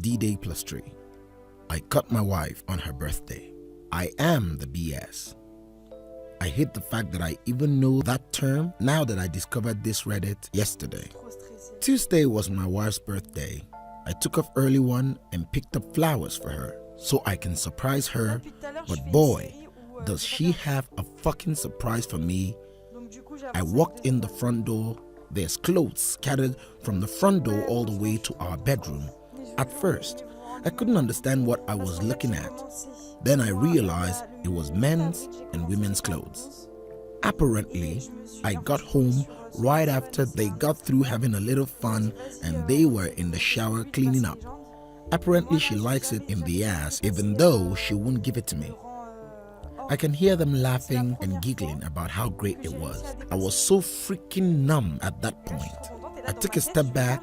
D-Day plus 3. I cut my wife on her birthday. I am the BS. I hate the fact that I even know that term now that I discovered this Reddit yesterday. Tuesday was my wife's birthday. I took off early one and picked up flowers for her so I can surprise her, but boy, does she have a fucking surprise for me. I walked in the front door. There's clothes scattered from the front door all the way to our bedroom. At first, I couldn't understand what I was looking at. Then I realized it was men's and women's clothes. Apparently, I got home right after they got through having a little fun and they were in the shower cleaning up. Apparently she likes it in the ass even though she won't give it to me. I can hear them laughing and giggling about how great it was. I was so freaking numb at that point. I took a step back,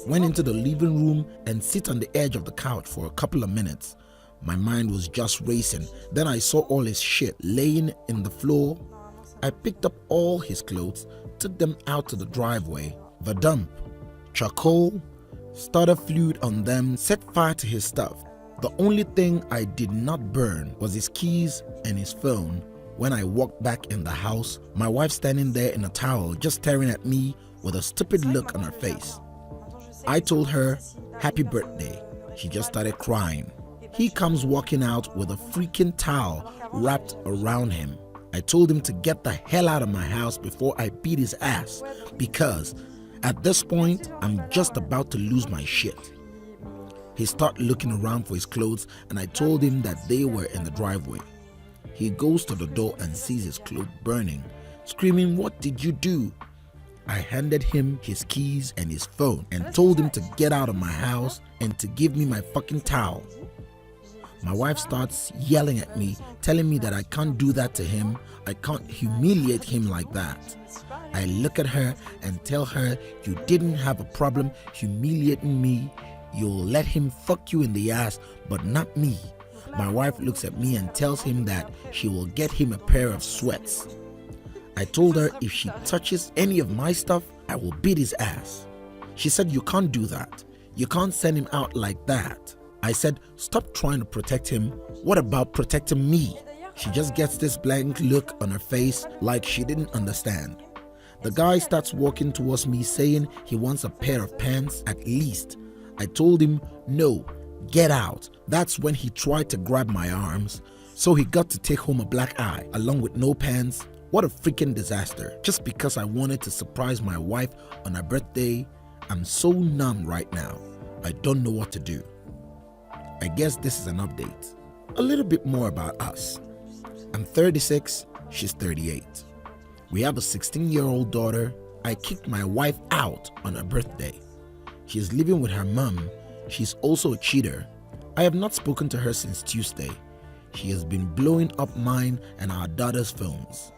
went into the living room and sit on the edge of the couch for a couple of minutes. My mind was just racing. Then I saw all his shit laying in the floor. I picked up all his clothes, took them out to the driveway. The dump, charcoal, starter fluid on them, set fire to his stuff. The only thing I did not burn was his keys and his phone. When I walked back in the house, my wife standing there in a towel just staring at me with a stupid look on her face. I told her, "Happy birthday." She just started crying. He comes walking out with a freaking towel wrapped around him. I told him to get the hell out of my house before I beat his ass because at this point, I'm just about to lose my shit. He started looking around for his clothes and I told him that they were in the driveway. He goes to the door and sees his clothes burning, screaming, "What did you do?" I handed him his keys and his phone and told him to get out of my house and to give me my fucking towel. My wife starts yelling at me, telling me that I can't do that to him. I can't humiliate him like that. I look at her and tell her, "You didn't have a problem humiliating me. You'll let him fuck you in the ass, but not me." My wife looks at me and tells him that she will get him a pair of sweats. I told her if she touches any of my stuff, I will beat his ass. She said, "You can't do that. You can't send him out like that." I said, "Stop trying to protect him. What about protecting me?" She just gets this blank look on her face like she didn't understand. The guy starts walking towards me saying he wants a pair of pants at least. I told him, "No, get out." That's when he tried to grab my arms. So he got to take home a black eye along with no pants. What a freaking disaster. Just because I wanted to surprise my wife on her birthday, I'm so numb right now. I don't know what to do. I guess this is an update. A little bit more about us. I'm 36, she's 38. We have a 16-year-old daughter. I kicked my wife out on her birthday. She's living with her mom. She's also a cheater. I have not spoken to her since Tuesday. She has been blowing up mine and our daughter's phones.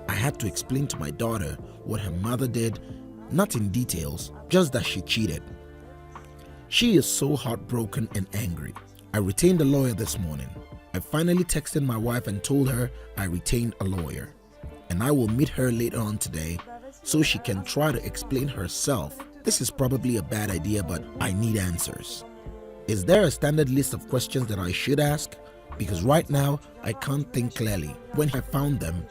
I had to explain to my daughter what her mother did, not in details, just that she cheated. She is so heartbroken and angry. I retained a lawyer this morning. I finally texted my wife and told her I retained a lawyer. And I will meet her later on today so she can try to explain herself. This is probably a bad idea, but I need answers. Is there a standard list of questions that I should ask? Because right now, I can't think clearly. When I found them,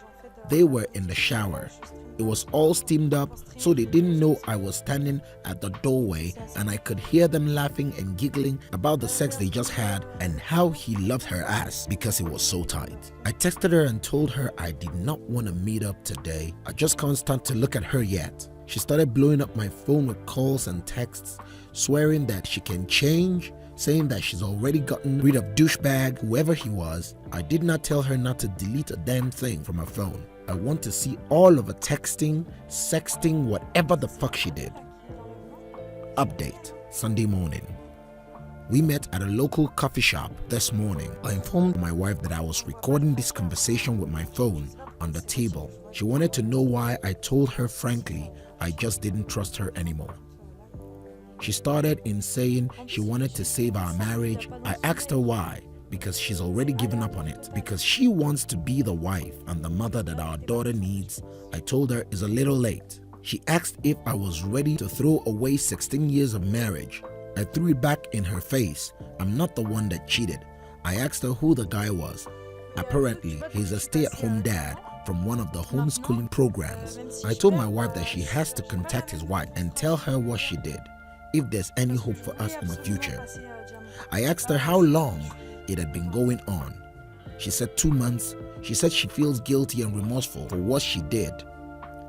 they were in the shower. It was all steamed up, so they didn't know I was standing at the doorway, and I could hear them laughing and giggling about the sex they just had and how he loved her ass because it was so tight. I texted her and told her I did not want to meet up today. I just can't stand to look at her yet. She started blowing up my phone with calls and texts, swearing that she can change, saying that she's already gotten rid of douchebag, whoever he was. I did not tell her not to delete a damn thing from her phone. I want to see all of her texting, sexting, whatever the fuck she did. Update, Sunday morning. We met at a local coffee shop this morning. I informed my wife that I was recording this conversation with my phone on the table. She wanted to know why. I told her frankly, I just didn't trust her anymore. She started in saying she wanted to save our marriage. I asked her why. Because she's already given up on it. Because she wants to be the wife and the mother that our daughter needs. I told her it's a little late. She asked if I was ready to throw away 16 years of marriage. I threw it back in her face. I'm not the one that cheated. I asked her who the guy was. Apparently, he's a stay-at-home dad from one of the homeschooling programs. I told my wife that she has to contact his wife and tell her what she did, if there's any hope for us in the future. I asked her how long it had been going on. She said 2 months. She said she feels guilty and remorseful for what she did.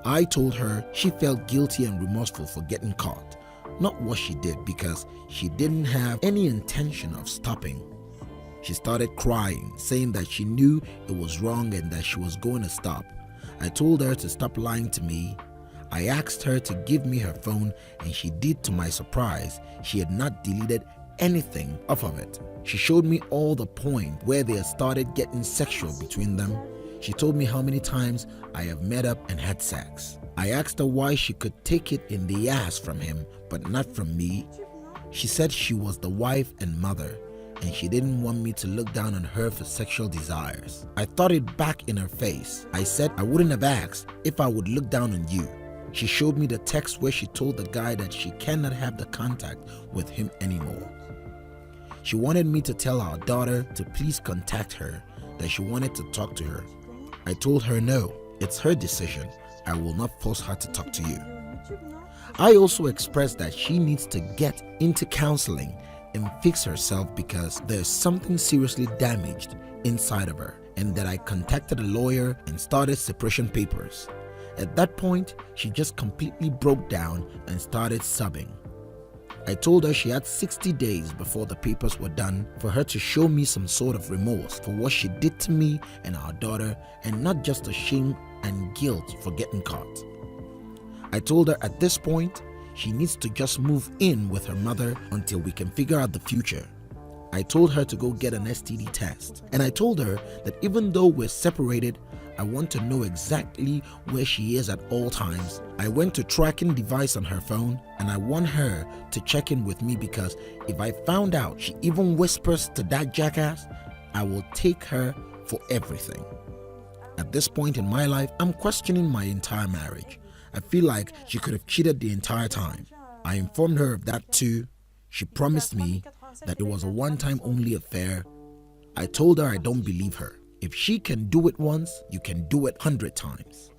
I told her she felt guilty and remorseful for getting caught, not what she did, because she didn't have any intention of stopping. She started crying, saying that she knew it was wrong and that she was going to stop. I told her to stop lying to me. I asked her to give me her phone, and she did. To my surprise, she had not deleted anything off of it. She showed me all the point where they had started getting sexual between them. She told me how many times I have met up and had sex. I asked her why she could take it in the ass from him, but not from me. She said she was the wife and mother, and she didn't want me to look down on her for sexual desires. I thought it back in her face. I said I wouldn't have asked if I would look down on you. She showed me the text where she told the guy that she cannot have the contact with him anymore. She wanted me to tell our daughter to please contact her, that she wanted to talk to her. I told her no, it's her decision. I will not force her to talk to you. I also expressed that she needs to get into counseling and fix herself because there's something seriously damaged inside of her, and that I contacted a lawyer and started separation papers. At that point, she just completely broke down and started sobbing. I told her she had 60 days before the papers were done for her to show me some sort of remorse for what she did to me and our daughter, and not just a shame and guilt for getting caught. I told her at this point, she needs to just move in with her mother until we can figure out the future. I told her to go get an STD test, and I told her that even though we're separated, I want to know exactly where she is at all times. I went to tracking device on her phone, and I want her to check in with me, because if I found out she even whispers to that jackass, I will take her for everything. At this point in my life, I'm questioning my entire marriage. I feel like she could have cheated the entire time. I informed her of that too. She promised me that it was a one-time only affair. I told her I don't believe her. If she can do it once, you can do it 100 times.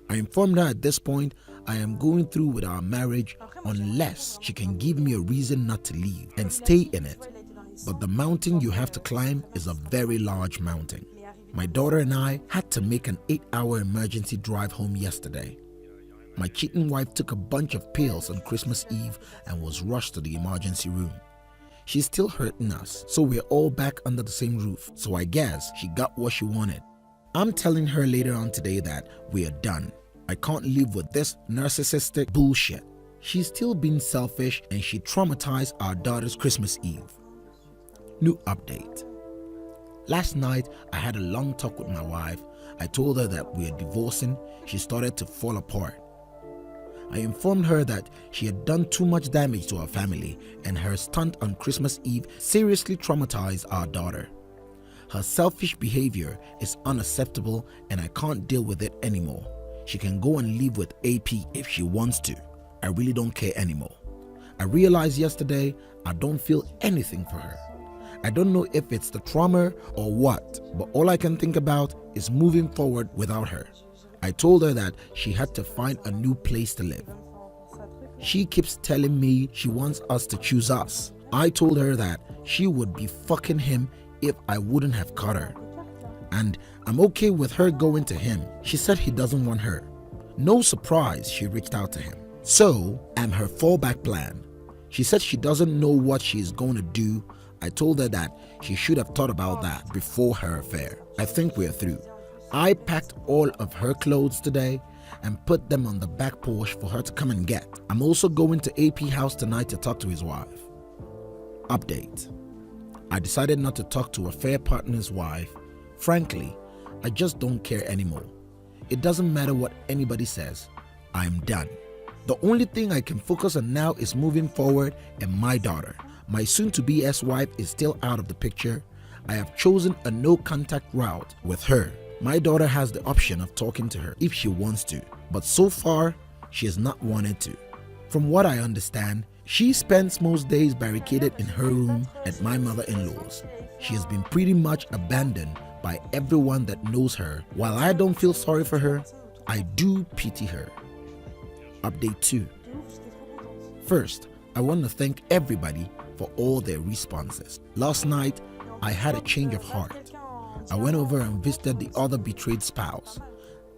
I informed her at this point I am going through with our marriage unless she can give me a reason not to leave and stay in it. But the mountain you have to climb is a very large mountain. My daughter and I had to make an 8-hour emergency drive home yesterday. My cheating wife took a bunch of pills on Christmas Eve and was rushed to the emergency room. She's still hurting us, so we're all back under the same roof. So I guess she got what she wanted. I'm telling her later on today that we are done. I can't live with this narcissistic bullshit. She's still being selfish, and she traumatized our daughter's Christmas Eve. New update. Last night, I had a long talk with my wife. I told her that we are divorcing. She started to fall apart. I informed her that she had done too much damage to our family, and her stunt on Christmas Eve seriously traumatized our daughter. Her selfish behavior is unacceptable, and I can't deal with it anymore. She can go and live with AP if she wants to. I really don't care anymore. I realized yesterday I don't feel anything for her. I don't know if it's the trauma or what, but all I can think about is moving forward without her. I told her that she had to find a new place to live. She keeps telling me she wants us to choose us. I told her that she would be fucking him if I wouldn't have caught her. And I'm okay with her going to him. She said he doesn't want her. No surprise she reached out to him. So I'm her fallback plan. She said she doesn't know what she is going to do. I told her that she should have thought about that before her affair. I think we're through. I packed all of her clothes today and put them on the back porch for her to come and get. I'm also going to AP house tonight to talk to his wife. Update. I decided not to talk to affair partner's wife. Frankly, I just don't care anymore. It doesn't matter what anybody says. I'm done. The only thing I can focus on now is moving forward and my daughter. My soon-to-be ex-wife is still out of the picture. I have chosen a no-contact route with her. My daughter has the option of talking to her if she wants to, but so far, she has not wanted to. From what I understand, She spends most days barricaded in her room at my mother-in-law's. She has been pretty much abandoned by everyone that knows her. While I don't feel sorry for her, I do pity her. Update 2. First, I want to thank everybody for all their responses. Last night, I had a change of heart. I went over and visited the other betrayed spouse.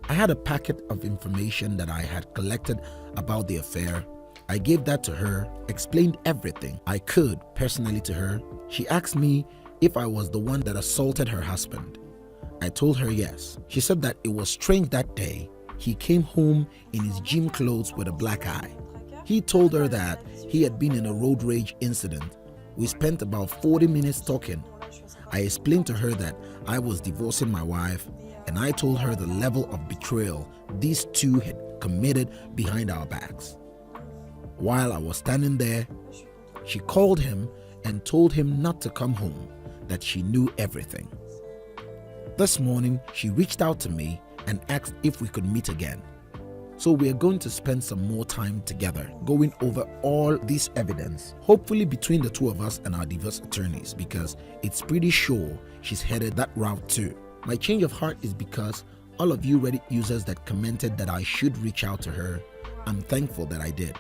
I had a packet of information that I had collected about the affair. I gave that to her, explained everything I could personally to her. She asked me if I was the one that assaulted her husband. I told her yes. She said that it was strange that day. He came home in his gym clothes with a black eye. He told her that he had been in a road rage incident. We spent about 40 minutes talking. I explained to her that I was divorcing my wife, and I told her the level of betrayal these two had committed behind our backs. While I was standing there, she called him and told him not to come home, that she knew everything. This morning, she reached out to me and asked if we could meet again. So we are going to spend some more time together going over all this evidence, hopefully between the two of us and our divorce attorneys, because it's pretty sure she's headed that route too. My change of heart is because all of you Reddit users that commented that I should reach out to her, I'm thankful that I did.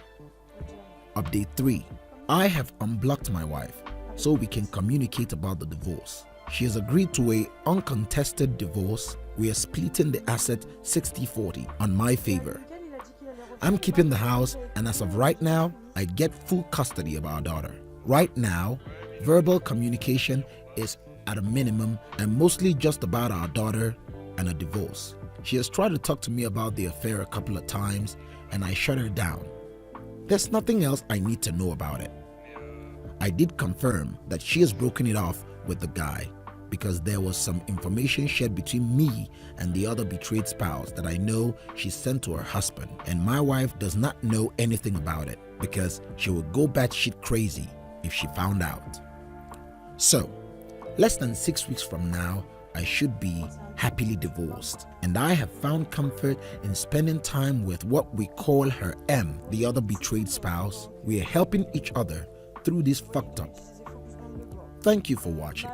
Update 3. I have unblocked my wife so we can communicate about the divorce. She has agreed to an uncontested divorce. We are splitting the asset 60-40 on my favor. I'm keeping the house, and as of right now, I get full custody of our daughter. Right now, verbal communication is at a minimum and mostly just about our daughter and a divorce. She has tried to talk to me about the affair a couple of times, and I shut her down. There's nothing else I need to know about it. I did confirm that she has broken it off with the guy because there was some information shared between me and the other betrayed spouse that I know she sent to her husband, and my wife does not know anything about it because she would go batshit crazy if she found out. So, less than 6 weeks from now, I should be happily divorced, and I have found comfort in spending time with what we call her M, the other betrayed spouse. We are helping each other through this fucked up. Thank you for watching.